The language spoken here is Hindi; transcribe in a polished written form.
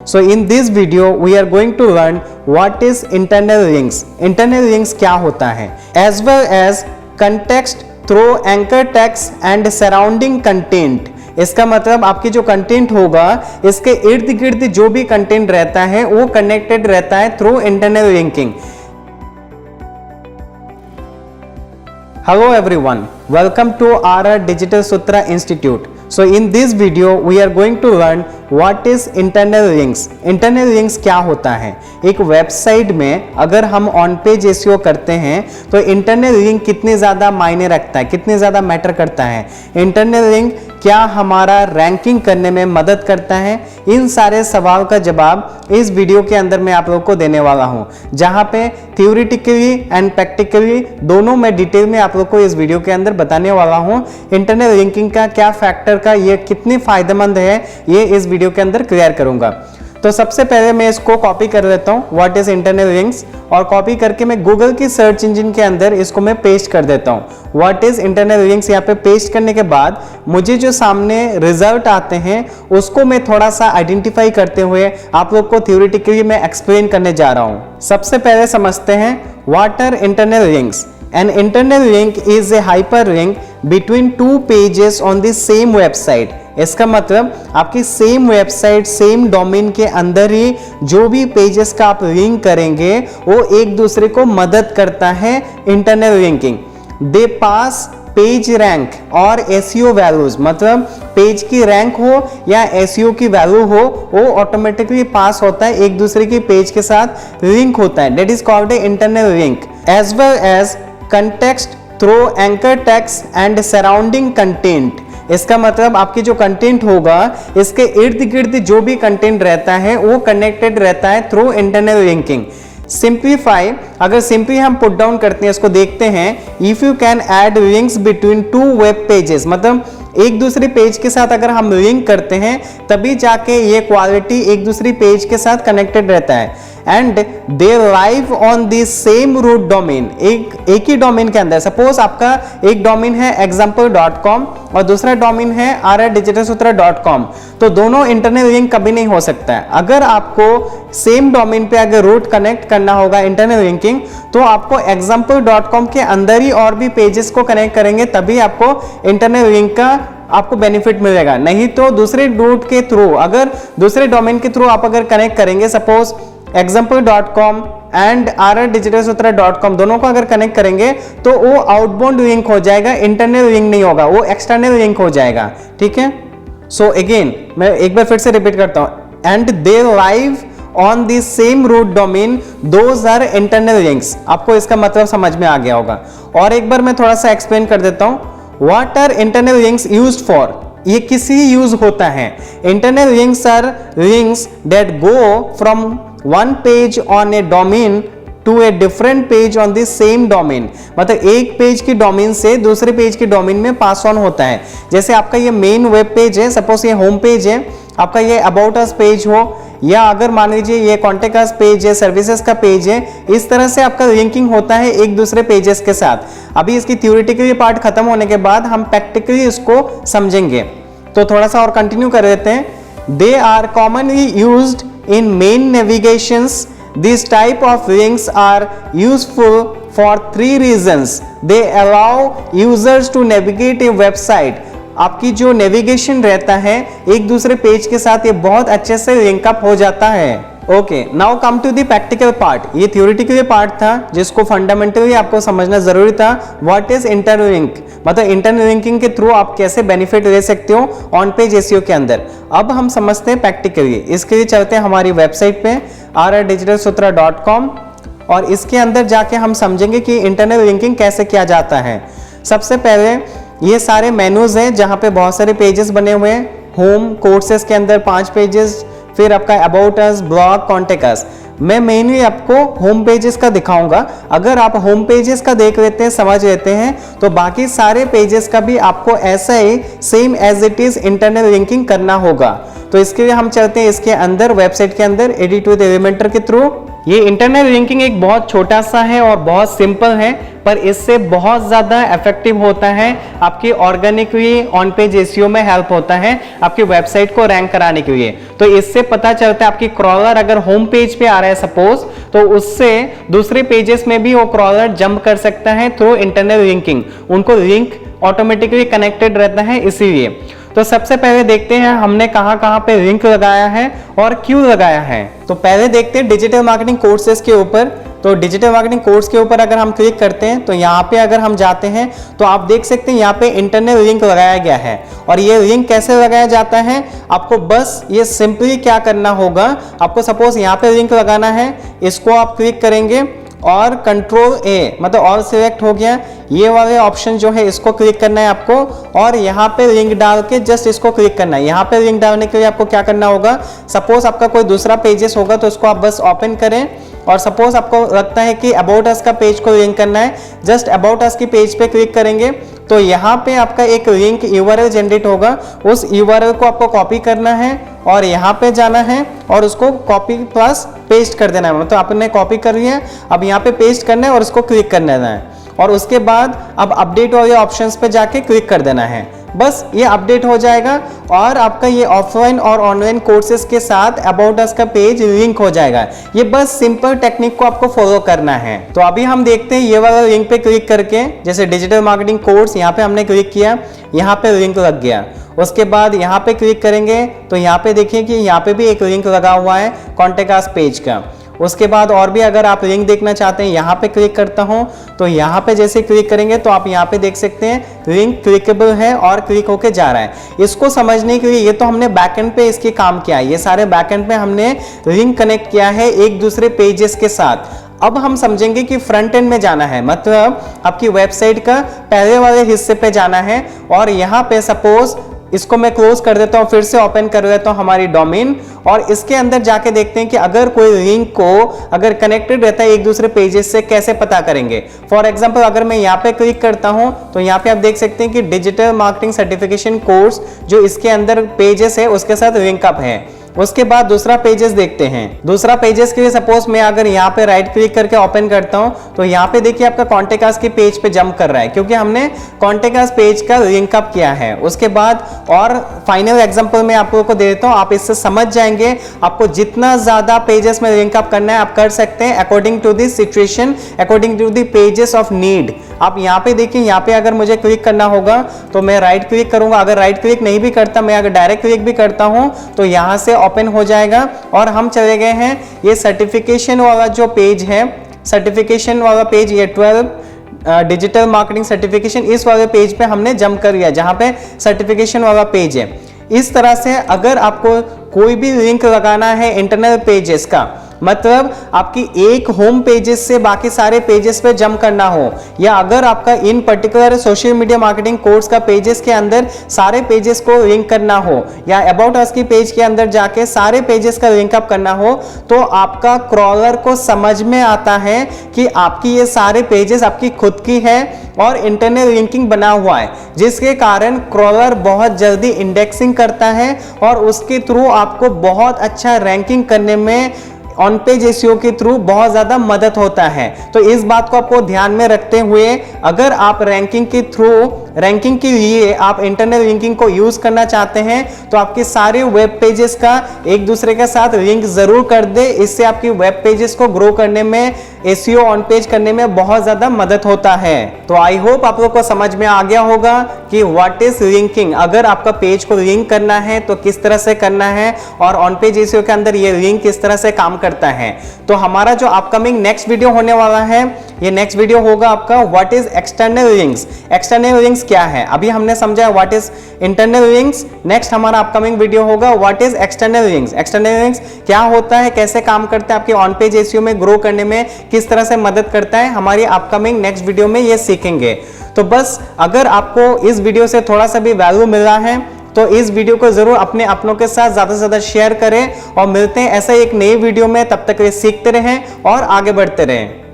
So in this video we are going to learn what is internal links. Internal links क्या होता है, as well as context through anchor text and surrounding content. इसका मतलब आपकी जो कंटेंट होगा इसके इर्द गिर्द जो भी कंटेंट रहता है वो कनेक्टेड रहता है through internal linking. Hello everyone, welcome to RR Digital Sutra Institute. So in this video we are going to learn what is internal links. Internal links क्या होता है? एक वेबसाइट में अगर हम ऑन पेज एसईओ करते हैं तो इंटरनल लिंक कितने ज़्यादा मायने रखता है, कितने ज़्यादा मैटर करता है। इंटरनल लिंक क्या हमारा रैंकिंग करने में मदद करता है, इन सारे सवाल का जवाब इस वीडियो के अंदर मैं आप लोगों को देने वाला हूं, जहां पे थ्योरेटिकली एंड प्रैक्टिकली दोनों मैं डिटेल में आप लोगों को इस वीडियो के अंदर बताने वाला हूं। इंटरनल लिंकिंग का क्या फैक्टर का ये कितने फायदेमंद है ये इस वीडियो के अंदर क्लियर करूंगा। तो सबसे पहले मैं इसको कॉपी कर लेता हूं, व्हाट इज इंटरनल लिंक्स, और कॉपी करके मैं गूगल की सर्च इंजन के अंदर इसको मैं पेस्ट कर देता हूं। व्हाट इज इंटरनल लिंक्स यहाँ पे पेस्ट करने के बाद मुझे जो सामने रिजल्ट आते हैं उसको मैं थोड़ा सा आइडेंटिफाई करते हुए आप लोग को थ्योरेटिकली मैं एक्सप्लेन करने जा रहा हूं। सबसे पहले समझते हैं what are internal links. An internal link is a hyperlink between two pages on the same website. इसका मतलब आपकी सेम वेबसाइट सेम डोमेन के अंदर ही जो भी पेजेस का आप लिंक करेंगे वो एक दूसरे को मदद करता है इंटरनल लिंकिंग। दे पास पेज रैंक और एसईओ वैल्यूज, मतलब पेज की रैंक हो या एसईओ की वैल्यू हो वो ऑटोमेटिकली पास होता है, एक दूसरे की पेज के साथ लिंक होता है। That is called a internal link. As well as context through anchor text and surrounding content. इसका मतलब आपकी जो कंटेंट होगा इसके इर्द गिर्द जो भी कंटेंट रहता है वो कनेक्टेड रहता है थ्रू इंटरनल लिंकिंग। सिंप्लीफाई, अगर सिंपली हम पुट डाउन करते हैं इसको देखते हैं, if you can add links between two web pages, मतलब एक दूसरे पेज के साथ अगर हम लिंक करते हैं तभी जाके ये क्वालिटी एक दूसरी पेज के साथ कनेक्टेड रहता है। And they live on the same root domain, एक ही डोमेन के अंदर। सपोज आपका एक डोमेन है example.com और दूसरा डोमेन है rrdigitalsutra.com, तो दोनों इंटरनल लिंक कभी नहीं हो सकता है। अगर आपको सेम डोमेन पे अगर रूट कनेक्ट करना होगा इंटरनल लिंकिंग तो आपको example.com के अंदर ही और भी पेजेस को कनेक्ट करेंगे तभी आपको इंटरनल लिंक का आपको बेनिफिट मिलेगा। नहीं तो दूसरे रूट के थ्रू, अगर दूसरे डोमेन के थ्रू आप अगर कनेक्ट करेंगे, सपोज example.com एंड rrdigitalsutra.com दोनों को अगर कनेक्ट करेंगे तो वो आउटबाउंड लिंक हो जाएगा, इंटरनल लिंक नहीं होगा, वो एक्सटर्नल लिंक हो जाएगा। ठीक है, सो अगेन मैं एक बार फिर से रिपीट करता हूं, and they live on the same root domain, those are internal links. आपको इसका मतलब समझ में आ गया होगा। और एक बार मैं थोड़ा सा एक्सप्लेन कर देता हूं, what are internal links used for, ये किसी यूज होता है। Internal links are links that go from one page on a domain to a different page on the same domain, मतलब एक पेज की डोमेन से दूसरे पेज की डोमेन में पास ऑन होता है। जैसे आपका ये मेन वेब पेज है, सपोज ये होम पेज है, आपका ये अबाउट अस पेज हो, या अगर मान लीजिए ये कॉन्टेक्ट अस पेज है, सर्विसेज का पेज है, इस तरह से आपका लिंकिंग होता है एक दूसरे पेजेस के साथ। अभी इसकी थ्योरेटिकली पार्ट खत्म होने के बाद हम प्रैक्टिकली इसको समझेंगे, तो थोड़ा सा और कंटिन्यू कर देते हैं। They are commonly used in main navigations. These type of links are useful for three reasons. They allow users to navigate a website. आपकी जो नेविगेशन रहता है एक दूसरे पेज के साथ ये बहुत अच्छे से लिंकअप हो जाता है। Okay, now come to the practical part. ये थ्योरेटिकल पार्ट था जिसको फंडामेंटली आपको समझना जरूरी था। व्हाट इज इंटरनल लिंक, मतलब इंटरनल लिंकिंग के थ्रू आप कैसे बेनिफिट ले सकते हो ऑन पेज एसईओ के अंदर। अब हम समझते हैं प्रैक्टिकली। इसके लिए चलते हैं हमारी वेबसाइट पे rrdigitalsutra.com और इसके अंदर जाके हम समझेंगे कि इंटरनल लिंकिंग कैसे किया जाता है। सबसे पहले ये सारे मेनूज हैं जहाँ पे बहुत सारे पेजेस बने हुए हैं। होम कोर्सेज के अंदर 5 पेजेस, फिर आपका about us, blog, contact us. मैं मेनली आपको होम पेजेस का दिखाऊंगा। अगर आप होम पेजेस का देख लेते हैं, समझ लेते हैं, तो बाकी सारे पेजेस का भी आपको ऐसा ही same as it is internal linking करना होगा। तो इसके लिए हम चलते हैं इसके अंदर, वेबसाइट के अंदर, एडिट विद एलिमेंटर के थ्रू। ये इंटरनल लिंकिंग एक बहुत छोटा सा है और बहुत सिंपल है, पर इससे बहुत ज़्यादा इफेक्टिव होता है, आपकी ऑर्गेनिकली ऑन पेज एसईओ में हेल्प होता है आपकी वेबसाइट को रैंक कराने के लिए। तो इससे पता चलता है आपकी क्रॉलर अगर होम पेज पे आ रहा है सपोज, तो उससे दूसरे पेजेस में भी वो क्रॉलर जंप कर सकता है थ्रू इंटरनल लिंकिंग, उनको लिंक ऑटोमेटिकली कनेक्टेड रहता है इसीलिए। तो सबसे पहले देखते हैं हमने कहां पे लिंक लगाया है और क्यों लगाया है। तो पहले देखते हैं डिजिटल मार्केटिंग कोर्सेज के ऊपर। तो डिजिटल मार्केटिंग कोर्स के ऊपर अगर हम क्लिक करते हैं तो यहाँ पे अगर हम जाते हैं तो आप देख सकते हैं यहाँ पे इंटरनल लिंक लगाया गया है। और ये लिंक कैसे लगाया जाता है, आपको बस ये सिंपली क्या करना होगा, आपको सपोज यहाँ पे लिंक लगाना है, इसको आप क्लिक करेंगे और कंट्रोल ए मतलब ऑल सिलेक्ट हो गया, ये वाले ऑप्शन जो है इसको क्लिक करना है आपको और यहाँ पे लिंक डाल के जस्ट इसको क्लिक करना है। यहाँ पे लिंक डालने के लिए आपको क्या करना होगा, सपोज आपका कोई दूसरा पेजेस होगा तो इसको आप बस ओपन करें और सपोज आपको लगता है कि अबाउट अस का पेज को लिंक करना है, जस्ट अबाउट अस की पेज पे क्लिक करेंगे तो यहाँ पे आपका एक लिंक यूआरएल जनरेट होगा, उस यूआरएल को आपको कॉपी करना है और यहाँ पे जाना है और उसको कॉपी प्लस पेस्ट कर देना है। मतलब आपने कॉपी कर लिया, अब यहाँ पे पेस्ट करना है और उसको क्लिक कर देना है और उसके बाद अब अपडेट वाले ऑप्शंस पे जाके क्लिक कर देना है। बस ये अपडेट हो जाएगा और आपका ये ऑफलाइन और ऑनलाइन कोर्सेज के साथ अबाउट अस का पेज लिंक हो जाएगा। ये बस सिंपल टेक्निक को आपको फॉलो करना है। तो अभी हम देखते हैं ये वाला लिंक पे क्लिक करके, जैसे डिजिटल मार्केटिंग कोर्स यहाँ पे हमने क्लिक किया, यहाँ पे लिंक लग गया। उसके बाद यहाँ पे क्लिक करेंगे तो यहाँ पे देखिए कि यहाँ पे भी एक लिंक लगा हुआ है कॉन्टेक्ट अस पेज का। उसके बाद और भी अगर आप लिंक देखना चाहते हैं, यहाँ पे क्लिक करता हूँ तो यहाँ पे जैसे क्लिक करेंगे तो आप यहाँ पे देख सकते हैं लिंक क्लिकेबल है और क्लिक होके जा रहा है। इसको समझने के लिए ये तो हमने बैकएंड पे इसके काम किया है, ये सारे बैकएंड पे हमने लिंक कनेक्ट किया है एक दूसरे पेजेस के साथ। अब हम समझेंगे कि फ्रंट एंड में जाना है, मतलब आपकी वेबसाइट का पहले वाले हिस्से पे जाना है और यहाँ पे सपोज इसको मैं क्लोज कर देता हूँ, फिर से ओपन कर देता हूँ हमारी डोमेन और इसके अंदर जाके देखते हैं कि अगर कोई लिंक को अगर कनेक्टेड रहता है एक दूसरे पेजेस से कैसे पता करेंगे। फॉर एग्जांपल अगर मैं यहाँ पे क्लिक करता हूँ तो यहाँ पे आप देख सकते हैं कि डिजिटल मार्केटिंग सर्टिफिकेशन कोर्स जो इसके अंदर पेजेस है उसके साथ लिंक अप है। उसके बाद दूसरा पेजेस देखते हैं। दूसरा पेजेस के लिए सपोज मैं अगर यहाँ पे राइट क्लिक करके ओपन करता हूँ तो यहाँ पे देखिए आपका कॉन्टेक्ट अस के पेज पे जंप कर रहा है क्योंकि हमने कॉन्टेक्ट अस पेज का लिंक अप किया है। उसके बाद और फाइनल एग्जांपल मैं आप लोगों को दे देता हूँ, आप इससे समझ जाएंगे। आपको जितना ज्यादा पेजेस में लिंक अप करना है आप कर सकते हैं according to the situation, according to the pages of need. आप यहाँ पे देखिए, यहाँ पे अगर मुझे क्लिक करना होगा तो मैं राइट क्लिक करूंगा, अगर राइट क्लिक नहीं भी करता, मैं अगर डायरेक्ट क्लिक भी करता हूं तो यहां से ओपन हो जाएगा और हम चले गए हैं ये सर्टिफिकेशन वाला जो पेज है, सर्टिफिकेशन वाला पेज, ये 12 डिजिटल मार्केटिंग सर्टिफिकेशन, इस वाले पेज पे हमने जंप कर लिया जहां पे सर्टिफिकेशन वाला पेज है। इस तरह से अगर आपको कोई भी लिंक लगाना है इंटरनल पेजेस का, मतलब आपकी एक होम पेजेस से बाकी सारे पेजेस पे जंप करना हो, या अगर आपका इन particular social media marketing course का पेजेस के अंदर सारे पेजेस को लिंक करना हो, या अबाउट अस की पेज के अंदर जाके सारे पेजेस का लिंक अप करना हो, तो आपका क्रॉलर को समझ में आता है कि आपकी ये सारे पेजेस आपकी खुद की है और इंटरनल लिंकिंग बना हुआ है, जिसके कारण क्रॉलर बहुत जल्दी इंडेक्सिंग करता है और उसके थ्रू आपको बहुत अच्छा रैंकिंग करने में ऑन पेज एसईओ के थ्रू बहुत ज्यादा मदद होता है। तो इस बात को आपको ध्यान में रखते हुए अगर आप रैंकिंग के थ्रू, रैंकिंग के लिए आप इंटरनल लिंकिंग को यूज करना चाहते हैं तो आपके सारे वेब पेजेस का एक दूसरे के साथ लिंक जरूर कर दे। इससे आपकी वेब पेजेस को ग्रो करने में, एसईओ ऑन पेज करने में बहुत ज्यादा मदद होता है। तो आई होप आप लोग को समझ में आ गया होगा कि व्हाट इज लिंकिंग। अगर आपका पेज को लिंक करना है तो किस तरह से करना है और ऑन पेज एसईओ के अंदर ये लिंक किस तरह से काम करता है। तो हमारा जो अपकमिंग नेक्स्ट वीडियो होने वाला है, ये नेक्स्ट वीडियो होगा आपका what is external links. External links क्या है, अभी हमने समझा what is internal links. Next हमारा अपकमिंग वीडियो होगा what is external links. External links क्या होता है, कैसे काम करता है, आपके ऑन पेज एसईओ में ग्रो करने में किस तरह से मदद करता है, हमारी अपकमिंग नेक्स्ट वीडियो में ये सीखेंगे। तो बस अगर आपको इस वीडियो से थोड़ा सा भी वैल्यू मिल रहा है तो इस वीडियो को जरूर अपने अपनों के साथ ज्यादा से ज्यादा शेयर करें और मिलते हैं ऐसा एक नई वीडियो में। तब तक ये सीखते रहें और आगे बढ़ते रहें।